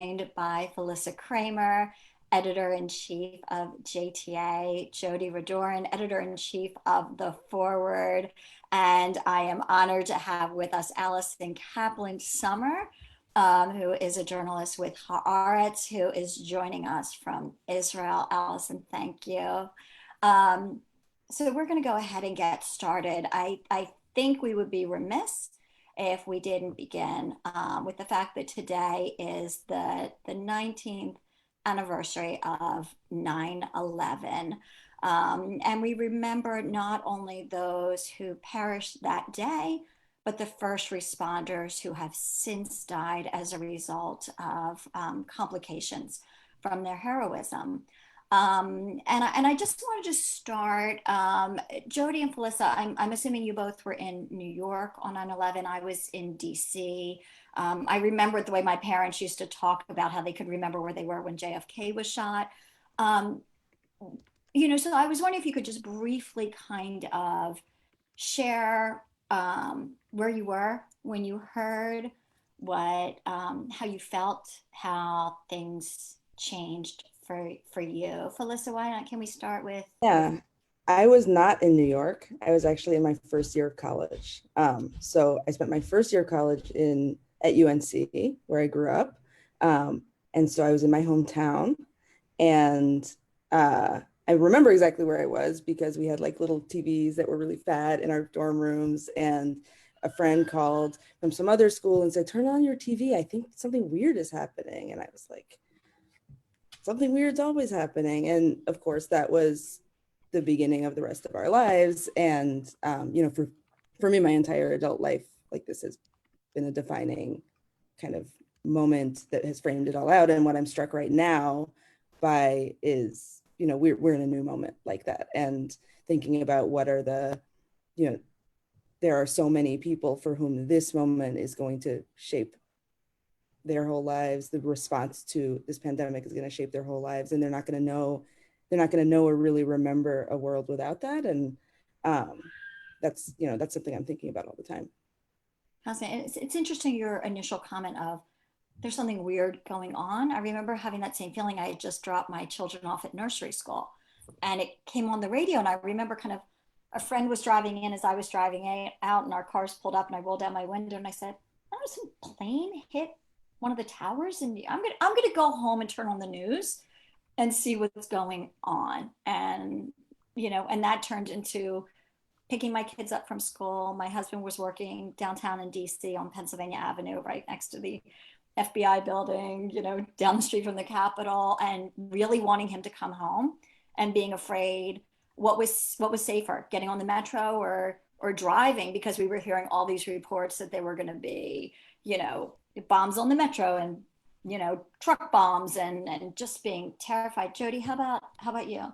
by Felissa Kramer, editor-in-chief of JTA, Jody Radorin, editor-in-chief of The Forward, and I am honored to have with us Allison Kaplan Sommer, who is a journalist with Haaretz, who is joining us from Israel. Allison, thank you. Um, so we're going to go ahead and get started. I think we would be remiss if we didn't begin with the fact that today is the 19th anniversary of 9/11. And we remember not only those who perished that day, but the first responders who have since died as a result of complications from their heroism. And I just wanted to start, Jody and Felissa, I'm assuming you both were in New York on 9/11. I was in DC. I remembered the way my parents used to talk about how they could remember where they were when JFK was shot. Um, so I was wondering if you could just briefly kind of share where you were when you heard how you felt, how things changed for you. Felissa, why not? Can we start with Yeah, I was not in New York. I was actually in my first year of college. So I spent my first year of college at UNC, where I grew up. And so I was in my hometown, and I remember exactly where I was because we had like little TVs that were really fat in our dorm rooms. And a friend called from some other school and said, "Turn on your TV. I think something weird is happening." And I was like, something weird's always happening. And of course, that was the beginning of the rest of our lives. And, for me, my entire adult life, like this has been a defining kind of moment that has framed it all out. And what I'm struck right now by is, we're in a new moment like that. And thinking about what are there are so many people for whom this moment is going to shape their whole lives. The response to this pandemic is going to shape their whole lives, and they're not going to know or really remember a world without that. And that's something I'm thinking about all the time. it's interesting your initial comment of there's something weird going on. I remember having that same feeling. I had just dropped my children off at nursery school and it came on the radio. And I remember kind of a friend was driving in as I was driving out, and our cars pulled up, and I rolled down my window and I said, "Oh, some plane hit one of the towers." And I'm gonna go home and turn on the news and see what's going on. And that turned into picking my kids up from school. My husband was working downtown in DC on Pennsylvania Avenue, right next to the FBI building, down the street from the Capitol, and really wanting him to come home and being afraid what was safer, getting on the metro or driving, because we were hearing all these reports that there were going to be, bombs on the metro and truck bombs, and just being terrified. Jody, how about you?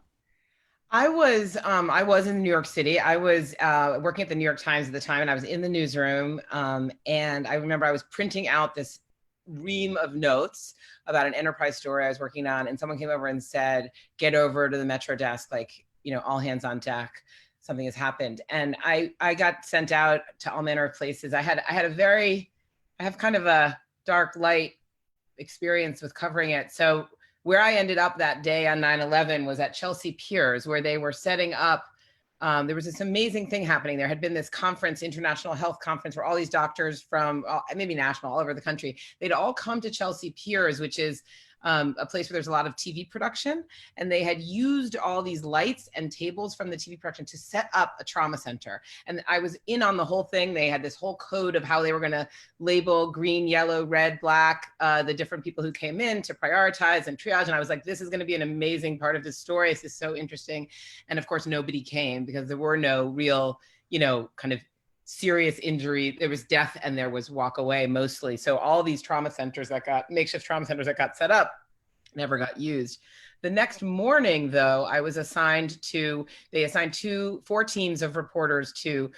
I was in New York City. I was working at the New York Times at the time, and I was in the newsroom. And I remember I was printing out this ream of notes about an enterprise story I was working on, and someone came over and said, "Get over to the Metro desk, like, all hands on deck. Something has happened." And I got sent out to all manner of places. I have kind of a dark light experience with covering it. So where I ended up that day on 9/11 was at Chelsea Piers, where they were setting up. There was this amazing thing happening. There had been this conference, international health conference, where all these doctors from maybe national, all over the country, they'd all come to Chelsea Piers, which is a place where there's a lot of TV production. And they had used all these lights and tables from the TV production to set up a trauma center. And I was in on the whole thing. They had this whole code of how they were going to label green, yellow, red, black, the different people who came in to prioritize and triage. And I was like, this is going to be an amazing part of this story. This is so interesting. And of course, nobody came because there were no real, kind of serious injury. There was death and there was walk away mostly. So all these makeshift trauma centers that got set up never got used. The next morning, though, I was they assigned four teams of reporters to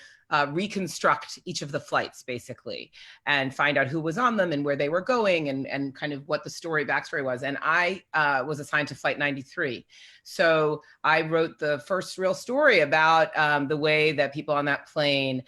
reconstruct each of the flights basically and find out who was on them and where they were going and kind of what the backstory was. And I was assigned to Flight 93. So I wrote the first real story about the way that people on that plane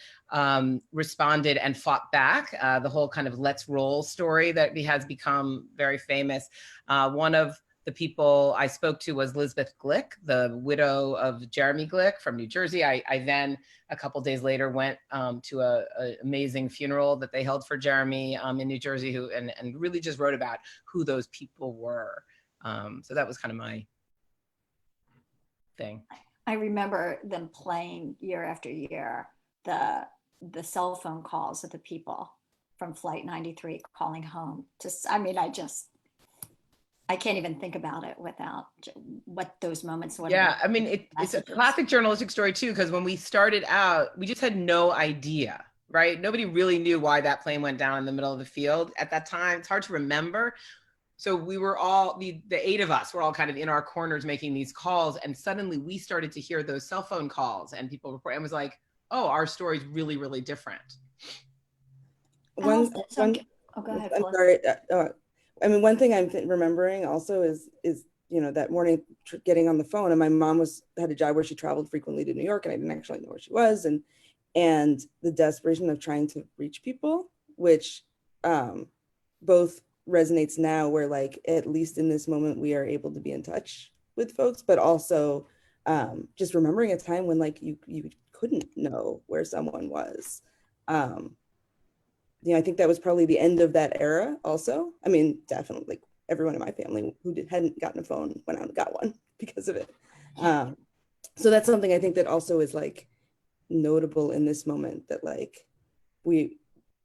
responded and fought back. The whole kind of let's roll story that has become very famous. One of the people I spoke to was Lisbeth Glick, the widow of Jeremy Glick from New Jersey. I then, a couple days later, went to an amazing funeral that they held for Jeremy in New Jersey, and really just wrote about who those people were. So that was kind of my thing. I remember them playing year after year the cell phone calls of the people from Flight 93 calling home. I can't even think about it without what those moments would have been. I mean, it's a classic journalistic story too, because when we started out, we just had no idea, right? Nobody really knew why that plane went down in the middle of the field at that time. It's hard to remember. So we were all, the 8 of us were all kind of in our corners making these calls, and suddenly we started to hear those cell phone calls and people report, and was like, oh, our story's really, really different. Go ahead. I'm sorry. I mean, one thing I'm remembering also is that morning getting on the phone, and my mom had a job where she traveled frequently to New York, and I didn't actually know where she was, and the desperation of trying to reach people, which both resonates now, where like at least in this moment we are able to be in touch with folks, but also just remembering a time when like you couldn't know where someone was. I think that was probably the end of that era also. I mean, definitely like everyone in my family who hadn't gotten a phone went out and got one because of it. So that's something I think that also is like notable in this moment, that like we,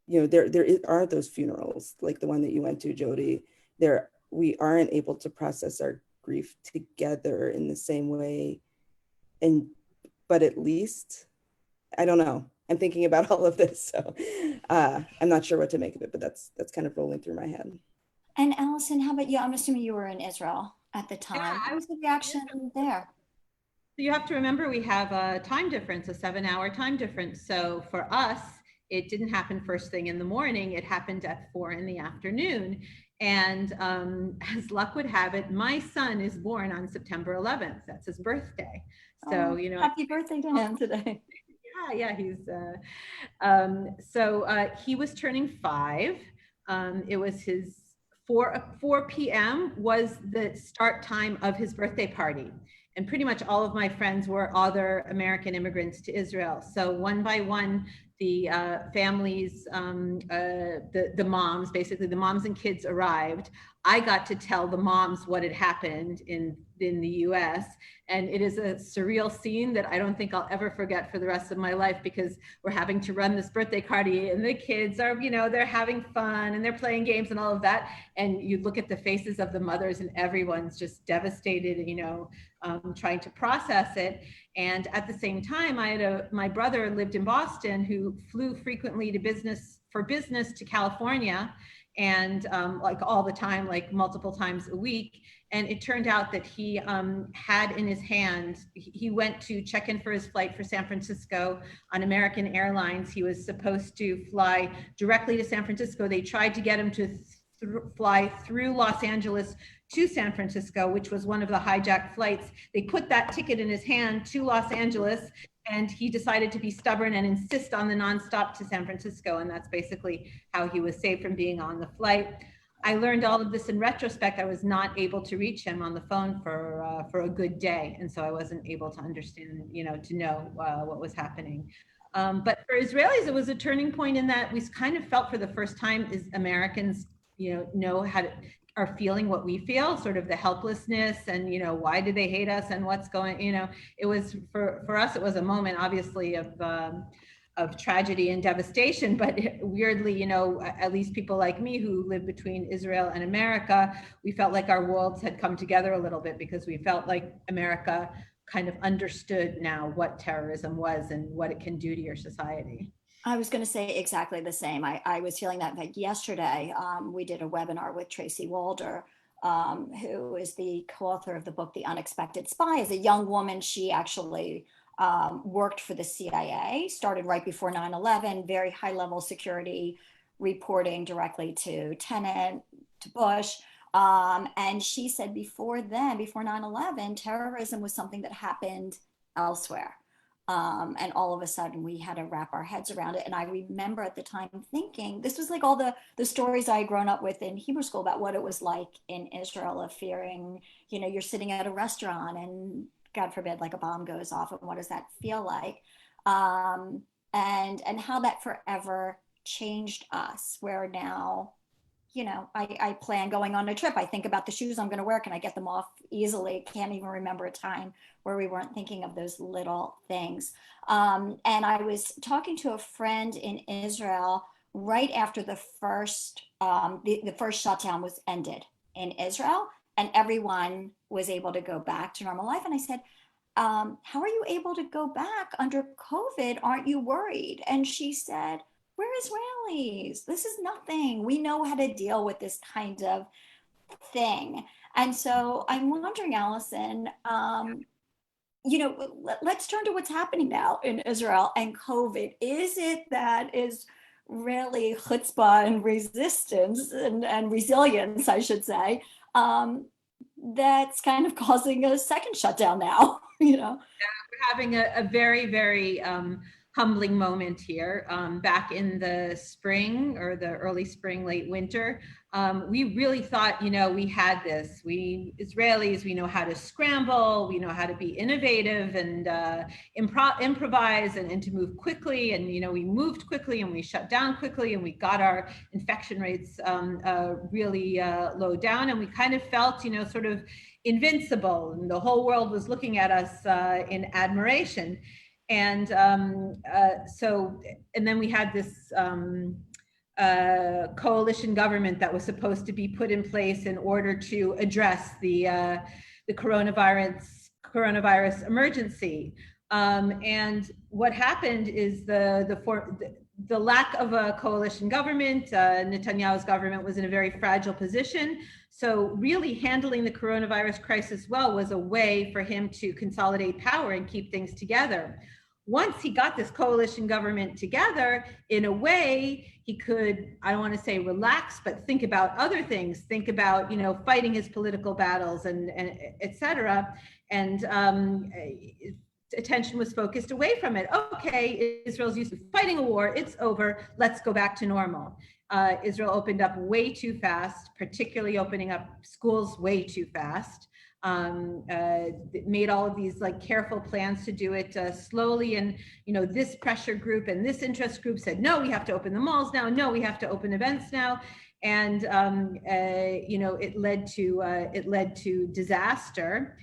there aren't those funerals like the one that you went to, Jody. We aren't able to process our grief together in the same way. But at least, I don't know. I'm thinking about all of this, so I'm not sure what to make of it, but that's kind of rolling through my head. And Allison, how about you? I'm assuming you were in Israel at the time. Yeah, What was the reaction there? So you have to remember we have a time difference, a 7-hour time difference. So for us, it didn't happen first thing in the morning. It happened at 4 in the afternoon. And as luck would have it, my son is born on September 11th. That's his birthday. So, happy birthday to him today. Yeah, he's he was turning 5. It was his 4 p.m. was the start time of his birthday party, and pretty much all of my friends were other American immigrants to Israel. So one by one, the families, the moms, basically the moms and kids arrived. I got to tell the moms what had happened in the US. And it is a surreal scene that I don't think I'll ever forget for the rest of my life, because we're having to run this birthday party and the kids are, they're having fun and they're playing games and all of that. And you look at the faces of the mothers and everyone's just devastated, trying to process it. And at the same time, my brother lived in Boston, who flew frequently for business to California, and like all the time, like multiple times a week. And it turned out that he had in his hand, he went to check in for his flight for San Francisco on American Airlines. He was supposed to fly directly to San Francisco. They tried to get him to fly through Los Angeles to San Francisco, which was one of the hijacked flights. They put that ticket in his hand to Los Angeles, and he decided to be stubborn and insist on the nonstop to San Francisco. And that's basically how he was saved from being on the flight. I learned all of this in retrospect. I was not able to reach him on the phone for a good day. And so I wasn't able to understand, to know what was happening. But for Israelis, it was a turning point in that we kind of felt for the first time as Americans, know how to, are feeling what we feel, sort of the helplessness and, why do they hate us and what's going, it was for us, it was a moment obviously of tragedy and devastation, but weirdly, at least people like me who live between Israel and America, we felt like our worlds had come together a little bit, because we felt like America kind of understood now what terrorism was and what it can do to your society. I was going to say exactly the same. I was feeling that like yesterday. We did a webinar with Tracy Walder, who is the co-author of the book, The Unexpected Spy. As a young woman, she actually worked for the CIA, started right before 9/11, very high level security reporting directly to Tenet, to Bush. And she said before then, before 9/11, terrorism was something that happened elsewhere. And all of a sudden we had to wrap our heads around it. And I remember at the time thinking, this was like all the stories I had grown up with in Hebrew school about what it was like in Israel of fearing, you're sitting at a restaurant and God forbid, like a bomb goes off, and what does that feel like? And how that forever changed us, where now, I plan going on a trip. I think about the shoes I'm going to wear. Can I get them off easily? Can't even remember a time where we weren't thinking of those little things. And I was talking to a friend in Israel right after the first shutdown was ended in Israel, and everyone was able to go back to normal life. And I said, how are you able to go back under COVID? Aren't you worried? And she said, we're Israelis. This is nothing. We know how to deal with this kind of thing. And so I'm wondering, Allison, let's turn to what's happening now in Israel and COVID. Is it that is really chutzpah and resistance and resilience, I should say, that's kind of causing a second shutdown now? Yeah, we're having a very, very humbling moment here. Back in the spring, or the early spring, late winter, we really thought, we had this. We Israelis, we know how to scramble, we know how to be innovative and improvise and to move quickly. And, we moved quickly and we shut down quickly and we got our infection rates really low down. And we kind of felt, sort of invincible, and the whole world was looking at us in admiration. And and then we had this coalition government that was supposed to be put in place in order to address the coronavirus emergency. And what happened is the lack of a coalition government. Netanyahu's government was in a very fragile position. So really handling the coronavirus crisis well was a way for him to consolidate power and keep things together. Once he got this coalition government together, in a way, he could, I don't want to say relax, but think about other things, think about, fighting his political battles and et cetera. And attention was focused away from it. Okay, Israel's used to fighting a war, it's over, let's go back to normal. Israel opened up way too fast, particularly opening up schools way too fast. Made all of these careful plans to do it slowly. And, this pressure group and this interest group said, no, we have to open the malls now. No, we have to open events now. And, it led to disaster.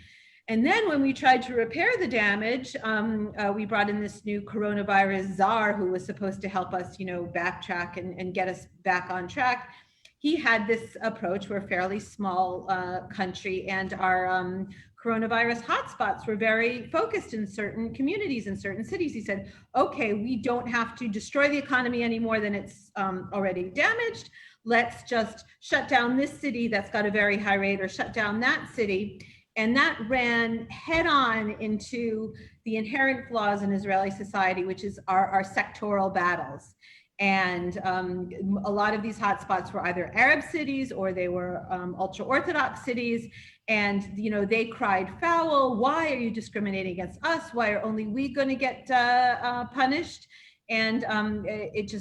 And then when we tried to repair the damage, we brought in this new coronavirus czar who was supposed to help us, backtrack and get us back on track. He had this approach. We're a fairly small country, and our coronavirus hotspots were very focused in certain communities, in certain cities. He said, okay, we don't have to destroy the economy any more than it's already damaged. Let's just shut down this city that's got a very high rate, or shut down that city. And that ran head on into the inherent flaws in Israeli society, which is our sectoral battles. And a lot of these hotspots were either Arab cities or they were ultra-Orthodox cities. And, they cried foul. Why are you discriminating against us? Why are only we going to get punished? And it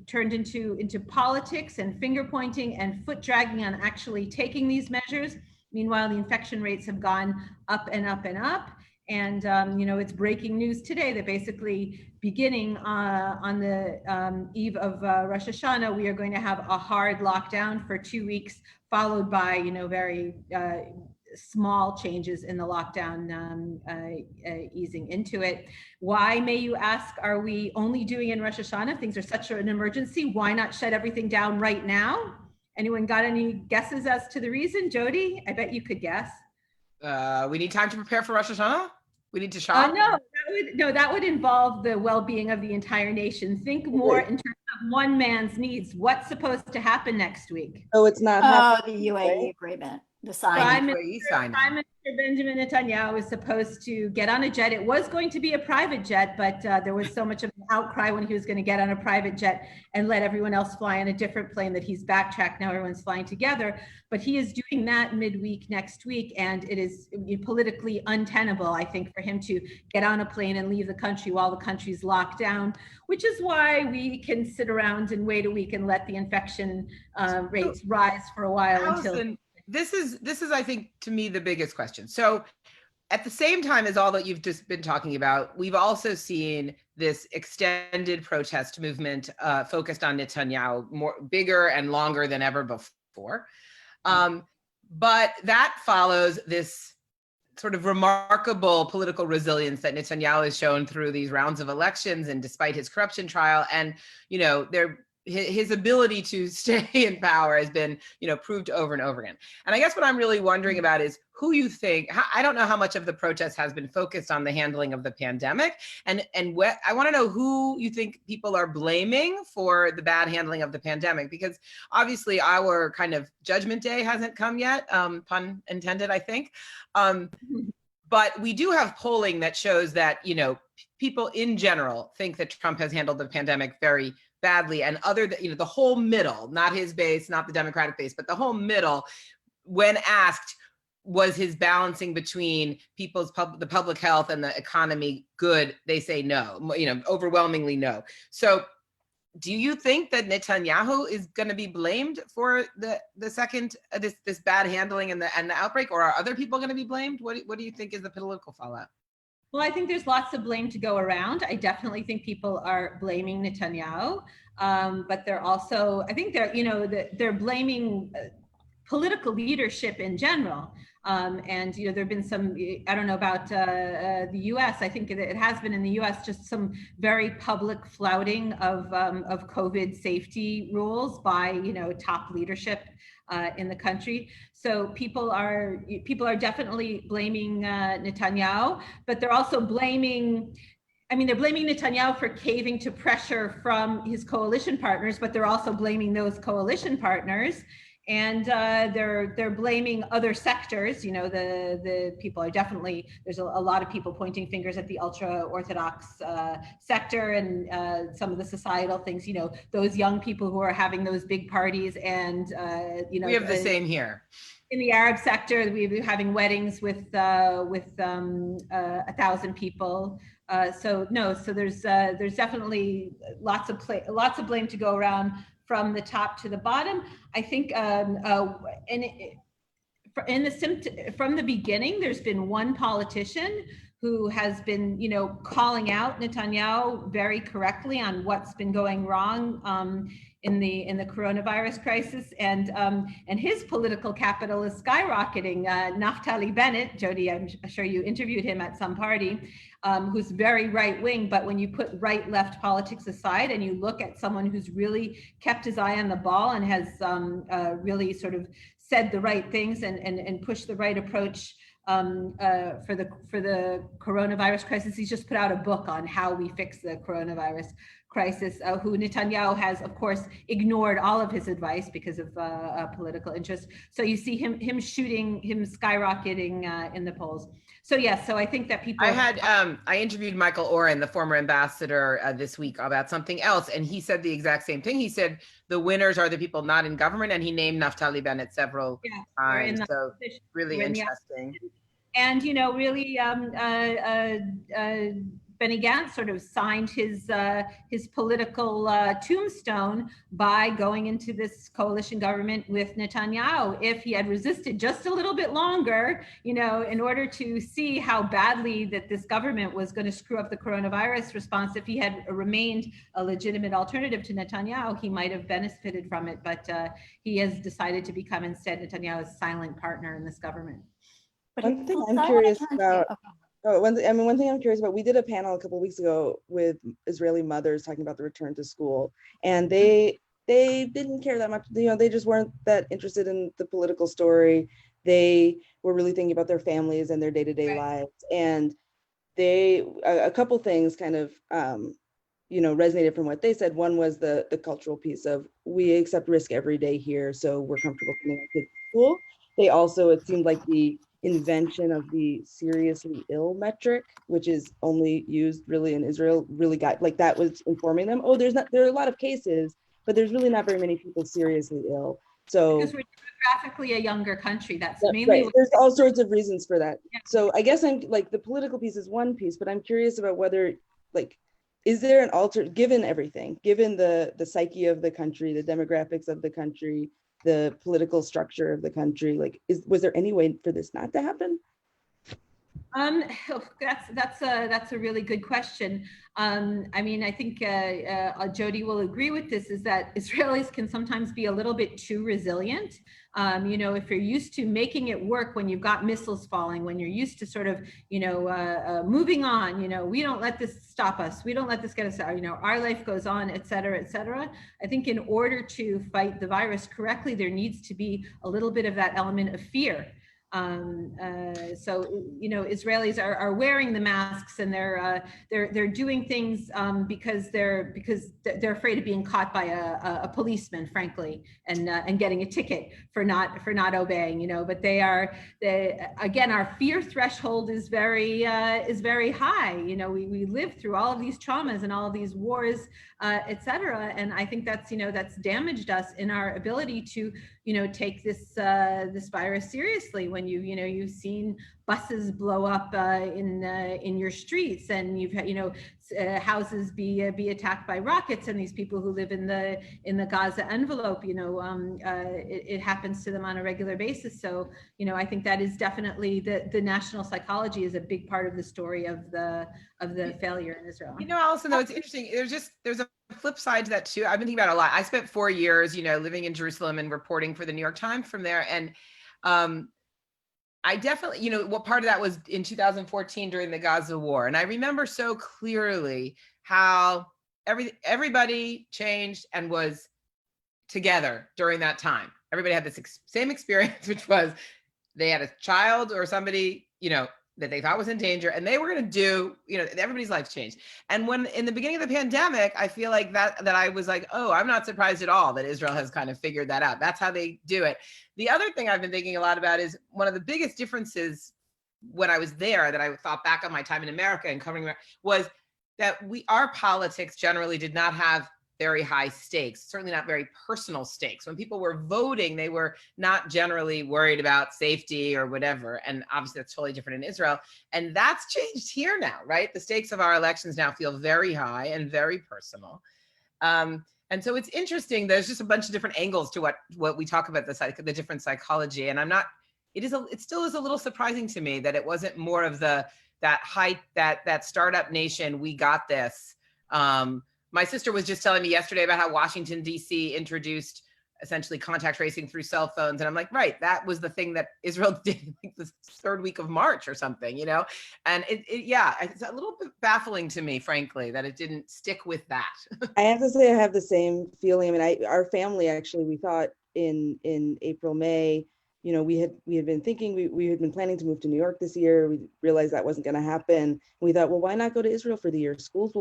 turned into politics and finger pointing and foot dragging on actually taking these measures. Meanwhile, the infection rates have gone up and up and up. And, it's breaking news today that basically beginning on the eve of Rosh Hashanah, we are going to have a hard lockdown for 2 weeks, followed by, very small changes in the lockdown, easing into it. Why, may you ask, are we only doing in Rosh Hashanah? If things are such an emergency, why not shut everything down right now? Anyone got any guesses as to the reason? Jody, I bet you could guess. We need time to prepare for Rosh Hashanah? We need to shop? No, that would involve the well-being of the entire nation. Think more in terms one man's needs. What's supposed to happen next week? So it's not Oh, happening, the UAE right? agreement, the Prime signing. UAE signing. Minister Benjamin Netanyahu was supposed to get on a jet. It was going to be a private jet, but there was so much of an outcry when he was going to get on a private jet and let everyone else fly on a different plane that he's backtracked. Now everyone's flying together. But he is doing that midweek next week, and it is politically untenable, I think, for him to get on a plane and leave the country while the country's locked down, which is why we can sit around and wait a week and let the infection rates rise for a while. Allison, this is I think, to me, the biggest question. So at the same time as all that you've just been talking about, we've also seen this extended protest movement focused on Netanyahu, bigger and longer than ever before. But that follows this sort of remarkable political resilience that Netanyahu has shown through these rounds of elections, and despite his corruption trial, and his ability to stay in power has been, proved over and over again. And I guess what I'm really wondering about is who you think. I don't know how much of the protest has been focused on the handling of the pandemic, and what I want to know who you think people are blaming for the bad handling of the pandemic, because obviously our kind of judgment day hasn't come yet, pun intended, I think. But we do have polling that shows that, people in general think that Trump has handled the pandemic very badly, and the whole middle, not his base, not the Democratic base, but the whole middle, when asked, was his balancing between the public health and the economy good? They say no, overwhelmingly no. So do you think that Netanyahu is going to be blamed for the second this bad handling and the outbreak, or are other people going to be blamed? What do you think is the political fallout? Well, I think there's lots of blame to go around. I definitely think people are blaming Netanyahu, but they're also, I think they're blaming political leadership in general. And there've been some, I don't know about the U.S. I think it has been in the U.S. just some very public flouting of COVID safety rules by top leadership in the country. So people are definitely blaming Netanyahu, but they're also blaming. They're blaming Netanyahu for caving to pressure from his coalition partners, but they're also blaming those coalition partners. And they're blaming other sectors. The people are definitely, there's a lot of people pointing fingers at the ultra-Orthodox sector and some of the societal things, those young people who are having those big parties, and we have the same here. In the Arab sector, we're having weddings with 1,000 people. So there's definitely lots of blame to go around from the top to the bottom. I think from the beginning, there's been one politician who has been, calling out Netanyahu very correctly on what's been going wrong in the coronavirus crisis, and his political capital is skyrocketing. Naftali Bennett, Jody, I'm sure you interviewed him at some party, who's very right wing, but when you put right left politics aside and you look at someone who's really kept his eye on the ball and has really sort of said the right things and pushed the right approach for the coronavirus crisis. He's just put out a book on how we fix the coronavirus crisis, who Netanyahu has, of course, ignored all of his advice because of political interest. So you see him skyrocketing in the polls. So yes, so I think that people. I interviewed Michael Oren, the former ambassador, this week about something else, and he said the exact same thing. He said the winners are the people not in government, and he named Naftali Bennett several times. So really interesting. And really, Benny Gantz sort of signed his political tombstone by going into this coalition government with Netanyahu. If he had resisted just a little bit longer, in order to see how badly that this government was going to screw up the coronavirus response, if he had remained a legitimate alternative to Netanyahu, he might have benefited from it. But he has decided to become instead Netanyahu's silent partner in this government. One thing I'm curious about. One thing I'm curious about, we did a panel a couple of weeks ago with Israeli mothers talking about the return to school, and they didn't care that much. They just weren't that interested in the political story. They were really thinking about their families and their day-to-day lives. And a couple things kind of resonated from what they said. One was the cultural piece of, we accept risk every day here, so we're comfortable sending our kids to school. They also, it seemed like the invention of the seriously ill metric, which is only used really in Israel, really got, like, that was informing them, oh, there are a lot of cases, but there's really not very many people seriously ill. So because we're demographically a younger country. That's mainly right. what, There's all sorts of reasons for that. yeah. So I guess I'm like, the political piece is one piece, but I'm curious about whether, like, is there an given everything, given the psyche of the country, the demographics of the country, the political structure of the country, like, was there any way for this not to happen? That's a really good question. I mean, I think Jody will agree with this, is that Israelis can sometimes be a little bit too resilient. If you're used to making it work when you've got missiles falling, when you're used to sort of, moving on, we don't let this stop us. We don't let this get us out. Our life goes on, et cetera, et cetera. I think in order to fight the virus correctly, there needs to be a little bit of that element of fear. Israelis are wearing the masks, and they're doing things because they're afraid of being caught by a policeman, frankly, and getting a ticket for not obeying. But again, our fear threshold is very high. We live through all of these traumas and all of these wars, et cetera, and I think that's damaged us in our ability to take this virus seriously. When you've seen buses blow up in your streets, and you've had houses be attacked by rockets, and these people who live in the Gaza envelope, it happens to them on a regular basis. So I think that is definitely the national psychology is a big part of the story of the failure in Israel. Allison, though, it's interesting. There's a flip side to that too. I've been thinking about it a lot. I spent 4 years, living in Jerusalem and reporting for the New York Times from there. And I definitely, what part of that was in 2014 during the Gaza war. And I remember so clearly how everybody changed and was together during that time. Everybody had this same experience, which was they had a child or somebody, that they thought was in danger, and they were going to do, everybody's life changed. And when in the beginning of the pandemic, I feel like that I was like, oh, I'm not surprised at all that Israel has kind of figured that out. That's how they do it. The other thing I've been thinking a lot about is one of the biggest differences when I was there, that I thought back on my time in America and covering, was that our politics generally did not have very high stakes, certainly not very personal stakes. When people were voting, they were not generally worried about safety or whatever. And obviously that's totally different in Israel. And that's changed here now, right? The stakes of our elections now feel very high and very personal. And so it's interesting. There's just a bunch of different angles to what we talk about, the different psychology. And it still is a little surprising to me that it wasn't more of that startup nation, we got this. My sister was just telling me yesterday about how Washington, D.C. introduced essentially contact tracing through cell phones. And I'm like, right, that was the thing that Israel did like the third week of March or something, And it's a little bit baffling to me, frankly, that it didn't stick with that. I have to say I have the same feeling. I mean, our family, actually, we thought in April, May, we had been thinking, we had been planning to move to New York this year. We realized that wasn't going to happen. We thought, well, why not go to Israel for the year?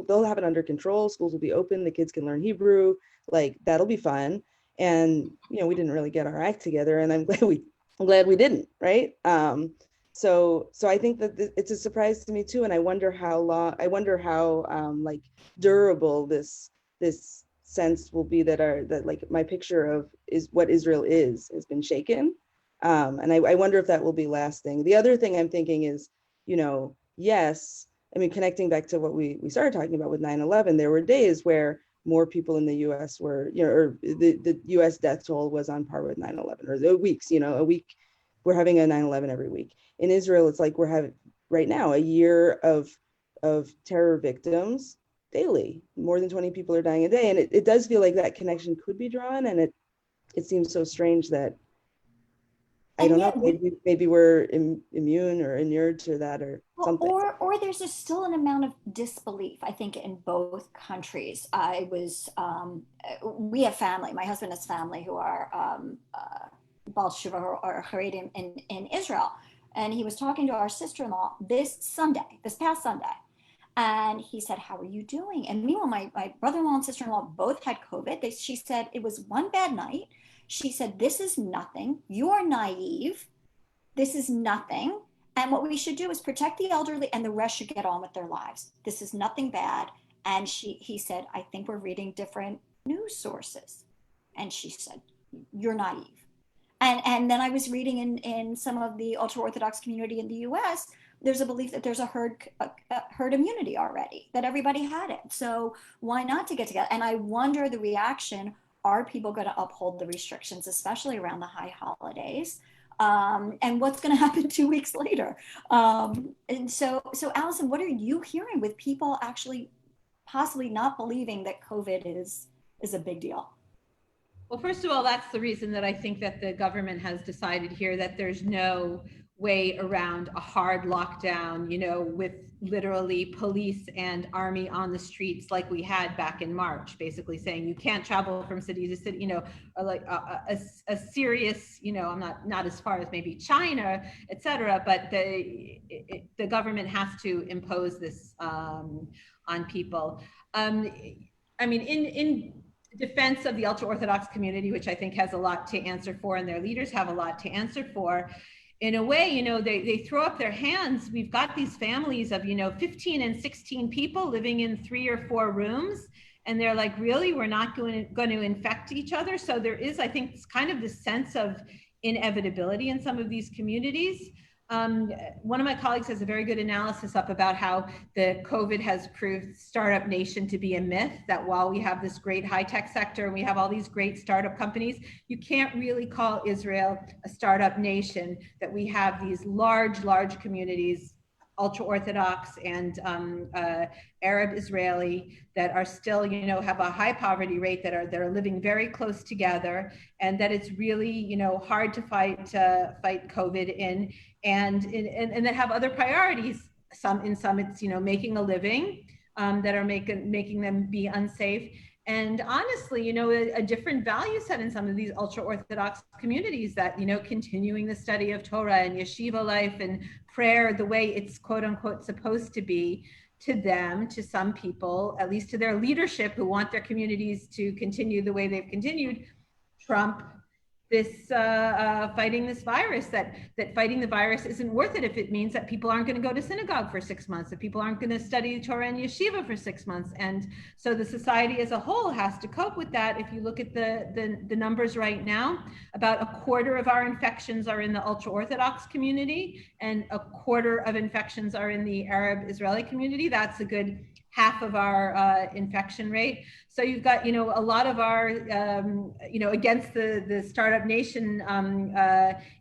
They'll have it under control. Schools will be open. The kids can learn Hebrew. Like, that'll be fun. And, we didn't really get our act together, and I'm glad we didn't. Right. So I think that it's a surprise to me too. And I wonder how like durable this sense will be that like my picture of is what Israel has been shaken. And I wonder if that will be lasting. The other thing I'm thinking is, yes, I mean, connecting back to what we started talking about with 9/11, there were days where more people in the US were, or the US death toll was on par with 9/11, or the weeks, a week, we're having a 9/11 every week. In Israel, it's like we're having right now a year of terror victims daily. More than 20 people are dying a day. And it does feel like that connection could be drawn. And it seems so strange that, I don't know, maybe we're immune or inured to that or something. Or there's still an amount of disbelief, I think, in both countries. We have family, my husband has family who are Baal Tshuva or Haredim in Israel. And he was talking to our sister-in-law this past Sunday. And he said, how are you doing? And meanwhile, my brother-in-law and sister-in-law both had COVID. She said, it was one bad night. She said, this is nothing. You're naive. This is nothing. And what we should do is protect the elderly and the rest should get on with their lives. This is nothing bad. And he said, I think we're reading different news sources. And she said, you're naive. And then I was reading in some of the ultra Orthodox community in the US, there's a belief that there's a herd immunity already, that everybody had it. So why not to get together? And I wonder the reaction, are people going to uphold the restrictions, especially around the high holidays? And what's going to happen 2 weeks later? And so Allison, what are you hearing with people actually possibly not believing that COVID is a big deal? Well, first of all, that's the reason that I think that the government has decided here that there's no way around a hard lockdown, with literally police and army on the streets like we had back in March, basically saying you can't travel from city to city, or like a serious, I'm not as far as maybe China, et cetera, but the government has to impose this on people. I mean, in defense of the ultra-Orthodox community, which I think has a lot to answer for, and their leaders have a lot to answer for, in a way, they throw up their hands. We've got these families of, 15 and 16 people living in 3 or 4 rooms. And they're like, really, we're not going to infect each other. So there is, I think, kind of this sense of inevitability in some of these communities. One of my colleagues has a very good analysis up about how the COVID has proved startup nation to be a myth, that while we have this great high-tech sector and we have all these great startup companies, you can't really call Israel a startup nation, that we have these large communities, ultra-Orthodox and Arab Israeli, that are still, have a high poverty rate, that are living very close together, and that it's really, hard to fight COVID in, and that have other priorities. Some it's, making a living, that are making them be unsafe. And honestly, a different value set in some of these ultra-Orthodox communities, that, continuing the study of Torah and yeshiva life and prayer the way it's quote unquote supposed to be, to them, to some people, at least to their leadership who want their communities to continue the way they've continued, trump this fighting this virus, that fighting the virus isn't worth it if it means that people aren't going to go to synagogue for 6 months, if people aren't going to study Torah and yeshiva for 6 months. And so the society as a whole has to cope with that. If you look at the numbers right now, about a quarter of our infections are in the ultra-Orthodox community, and a quarter of infections are in the Arab Israeli community. That's a good half of our infection rate. So you've got, a lot of our, against the startup nation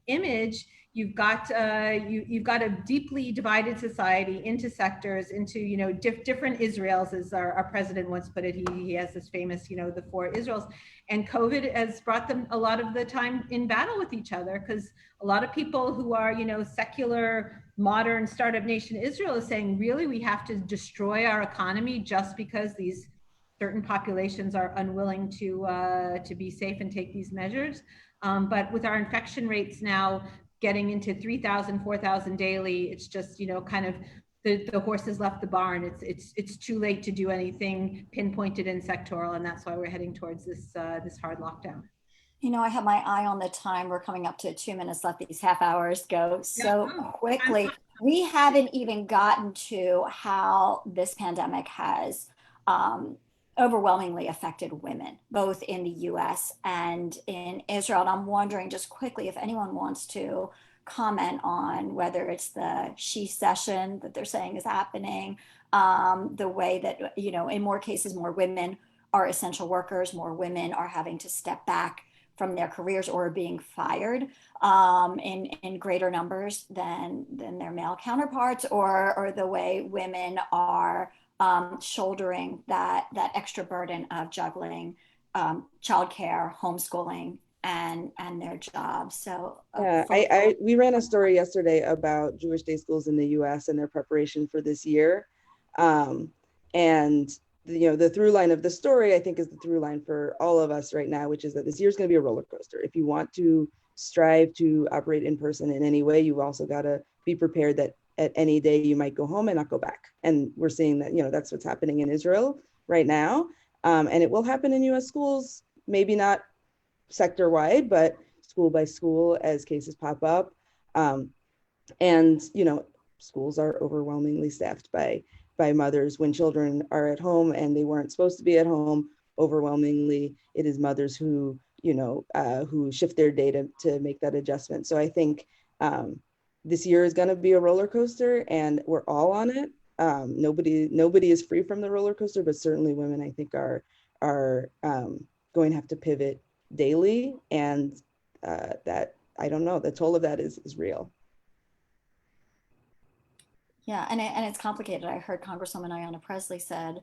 image, you've got a deeply divided society into sectors, into, different Israels, as our president once put it. He has this famous, the 4 Israels. And COVID has brought them a lot of the time in battle with each other, because a lot of people who are, secular, modern startup nation Israel is saying, really, we have to destroy our economy just because these certain populations are unwilling to be safe and take these measures. But with our infection rates now getting into 3,000, 4,000 daily, it's just, kind of the horse has left the barn. It's too late to do anything pinpointed and sectoral, and that's why we're heading towards this hard lockdown. I have my eye on the time. We're coming up to 2 minutes left. These half hours go so quickly. We haven't even gotten to how this pandemic has overwhelmingly affected women, both in the US and in Israel. And I'm wondering just quickly if anyone wants to comment on whether it's the she session that they're saying is happening, the way that, in more cases, more women are essential workers, more women are having to step back from their careers or being fired in greater numbers than their male counterparts, or the way women are shouldering that extra burden of juggling childcare, homeschooling, and their jobs. So we ran a story yesterday about Jewish day schools in the U.S. and their preparation for this year, and the through line of the story, I think, is the through line for all of us right now, which is that this year is going to be a roller coaster. If you want to strive to operate in person in any way, you also got to be prepared that at any day you might go home and not go back. And we're seeing that, that's what's happening in Israel right now. And it will happen in US schools, maybe not sector wide, but school by school as cases pop up. And, schools are overwhelmingly staffed by mothers when children are at home and they weren't supposed to be at home. Overwhelmingly, it is mothers who, who shift their day to make that adjustment. So I think this year is going to be a roller coaster, and we're all on it. Nobody is free from the roller coaster, but certainly women, I think, are going to have to pivot daily, and that, I don't know, the toll of that is real. Yeah, and it's complicated. I heard Congresswoman Ayanna Pressley said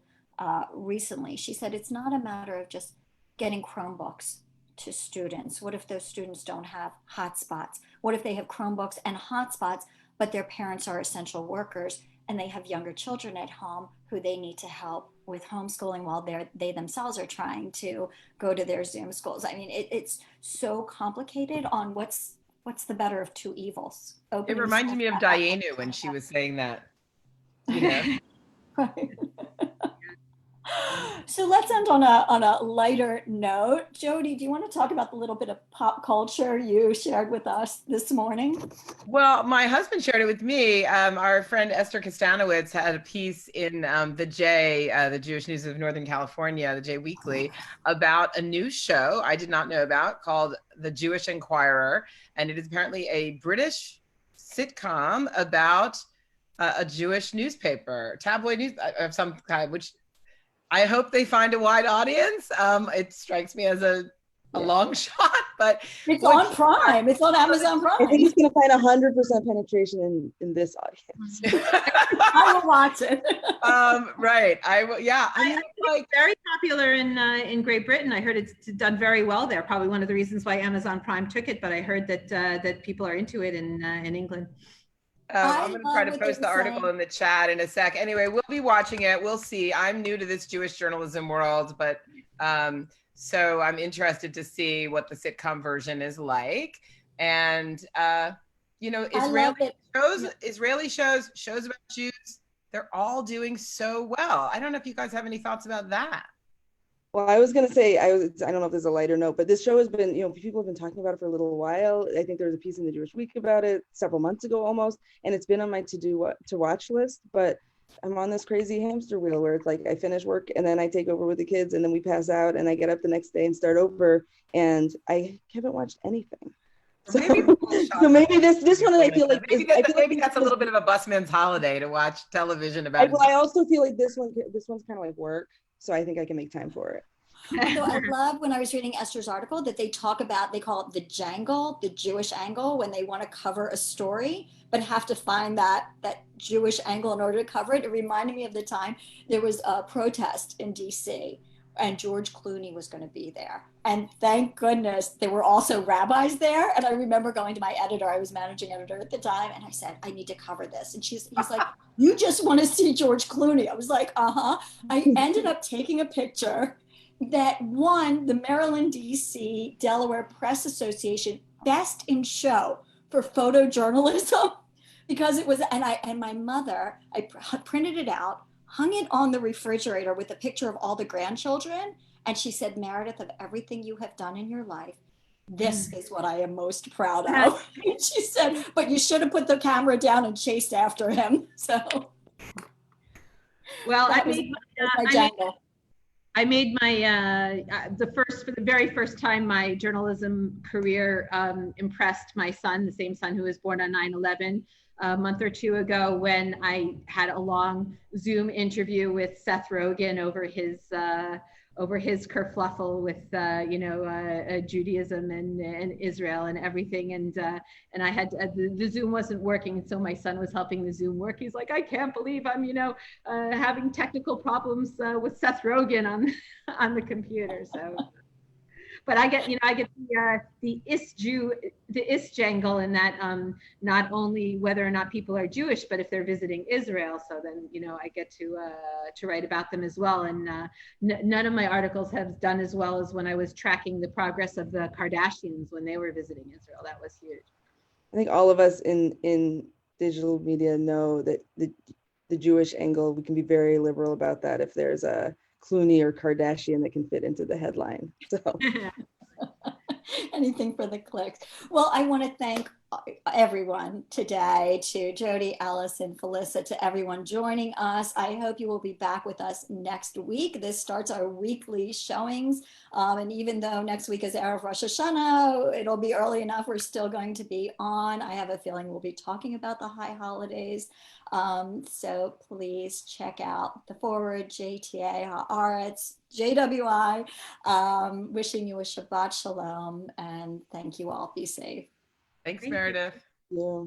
recently, she said it's not a matter of just getting Chromebooks to students. What if those students don't have hotspots? What if they have Chromebooks and hotspots, but their parents are essential workers and they have younger children at home who they need to help with homeschooling while they themselves are trying to go to their Zoom schools? I mean, it's so complicated on what's the better of two evils. It reminded me of Diana when she was saying that, Right. So let's end on a lighter note. Jody, do you want to talk about the little bit of pop culture you shared with us this morning? Well, my husband shared it with me. Our friend Esther Kostanowitz had a piece in the Jewish News of Northern California, the J Weekly, about a news show I did not know about called The Jewish Enquirer. And it is apparently a British sitcom about a Jewish newspaper, tabloid news of some kind, which I hope they find a wide audience. It strikes me as a long shot, but it's on Prime. It's on Amazon Prime. I think it's going to find 100% penetration in this audience. I will watch it. Right. I will. Yeah. I mean, it's very popular in Great Britain. I heard it's done very well there. Probably one of the reasons why Amazon Prime took it. But I heard that people are into it in England. I'm going to try to post the article in the chat in a sec. Anyway, we'll be watching it. We'll see. I'm new to this Jewish journalism world, but so I'm interested to see what the sitcom version is like. And Israeli shows about Jews, they're all doing so well. I don't know if you guys have any thoughts about that. Well, I was going to say, I don't know if there's a lighter note, but this show has been, people have been talking about it for a little while. I think there was a piece in the Jewish Week about it several months ago almost, and it's been on my to watch list, but I'm on this crazy hamster wheel where it's like I finish work and then I take over with the kids and then we pass out and I get up the next day and start over, and I haven't watched anything. So maybe this one, I feel like maybe that's a little bit of a busman's holiday to watch television about. I also feel like this one's kind of like work. So I think I can make time for it. So I love when I was reading Esther's article that they call it the jangle, the Jewish angle, when they want to cover a story, but have to find that Jewish angle in order to cover it. It reminded me of the time there was a protest in DC and George Clooney was going to be there. And thank goodness there were also rabbis there. And I remember going to my editor, I was managing editor at the time, and I said, I need to cover this. And he's like, you just want to see George Clooney? I was like, uh-huh. I ended up taking a picture that won the Maryland, DC, Delaware Press Association Best in Show for photojournalism, because it was, and my mother, I printed it out, hung it on the refrigerator with a picture of all the grandchildren. And she said, Meredith, of everything you have done in your life, this is what I am most proud of. She said, but you should have put the camera down and chased after him. So, well, I made my for the very first time my journalism career impressed my son, the same son who was born on 9/11. A month or two ago, when I had a long Zoom interview with Seth Rogen over his kerfluffle with Judaism and Israel and everything, and I had the Zoom wasn't working, and so my son was helping the Zoom work. He's like, I can't believe I'm having technical problems with Seth Rogen on the computer. So. But I get the jangle in that not only whether or not people are Jewish, but if they're visiting Israel. So then I get to write about them as well. And none of my articles have done as well as when I was tracking the progress of the Kardashians when they were visiting Israel. That was huge. I think all of us in digital media know that the Jewish angle, we can be very liberal about that if there's a Clooney or Kardashian that can fit into the headline. So anything for the clicks. Well, I want to thank everyone today, to Jody, Allison, Felissa, to everyone joining us. I hope you will be back with us next week. This starts our weekly showings. And even though next week is Erev Rosh Hashanah, it'll be early enough. We're still going to be on. I have a feeling we'll be talking about the high holidays. So please check out The Forward, JTA, Haaretz, JWI. Wishing you a Shabbat Shalom, and thank you all. Be safe. Thanks, Thank you. Meredith. yeah.